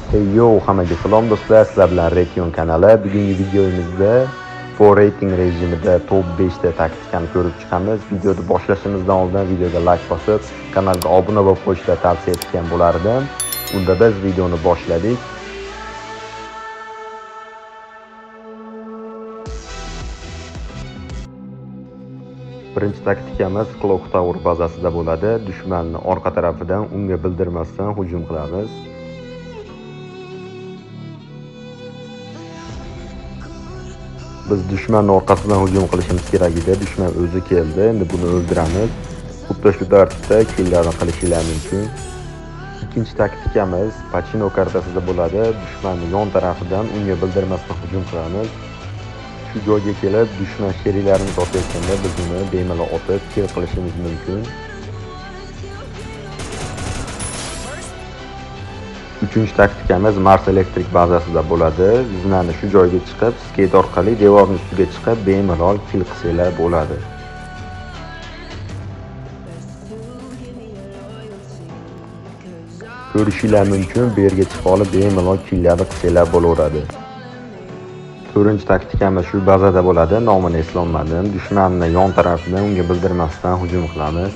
Hey yo, hammaga salom do'stlar, sizlar bilan Rating kanali. Bugungi videomizda for rating rejimida top 5 ta taktikani ko'rib chiqamiz. Videoni boshlashimizdan oldin videoga like bosib, kanalga obuna bo'lib qo'yishni tavsiya etgan bo'lardim. Unda biz videoni boshladik. Birinchi taktikamiz Clock Tower bazasida bo'ladi. Dushmanni orqa tarafidan unga bildirmasdan hujum qilamiz. Biz dushmanning orqasidan hujum qilishimiz kerak edi. Dushman o'zi keldi. Endi buni o'ldiramiz. Xuddi shu tartibda killlarni qilishingiz mumkin. Ikkinchi taktikamiz Pachino kartasida bo'ladi. Dushmanning yon tarafidan unga bildirmasdan hujum qilamiz. Shu joyga kelib, dushman sheriklarini topayotganda biz uni bemalol otib kill qilishimiz mumkin. Uchinchi taktikamiz Mars elektrik bazasida bo'ladi. Bizlarni shu joyga chiqib, skeyt orqali devorning ustiga chiqib, bemalol kill qilsanglar bo'ladi. Ko'rishingiz mumkin, bu yerga chiqib olib bemalol killlarni qilsanglar bo'laveradi. To'rtinchi taktikamiz shu bazada bo'ladi. Nomini eslolmadim. Dushmanni yon tarafidan unga bildirmasdan hujum qilamiz.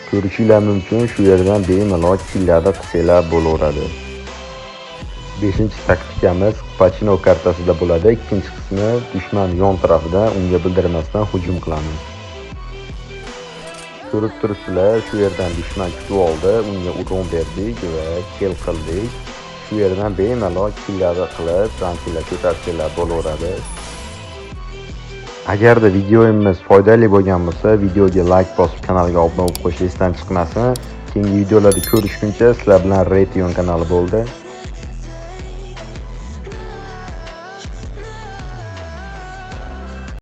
Ko'rishingiz mumkin, shu yerdan bemalol killlarni qilsanglar bo'laveradi. Beshinchi taktikamiz Pachino kartasida bo'ladi. Ikkinchi qismi dushman yon tarafidan unga bildirmasdan hujum qilamiz. Ko'rib turibsizlar, shu yerdan dushman kutib oldi, unga urg'un berdik va kill qildik. Shu yerdan bemalol killarni qilib, rankinglar ko'tarsanglar bo'laveradi. Agarda videomiz foydali bo'lgan bo'lsa, videoga like bosib, kanalga obuna bo'lib qo'yish esdan chiqmasin. Keyingi videolarda ko'rishguncha sizlar bilan Rating kanali bo'ldi.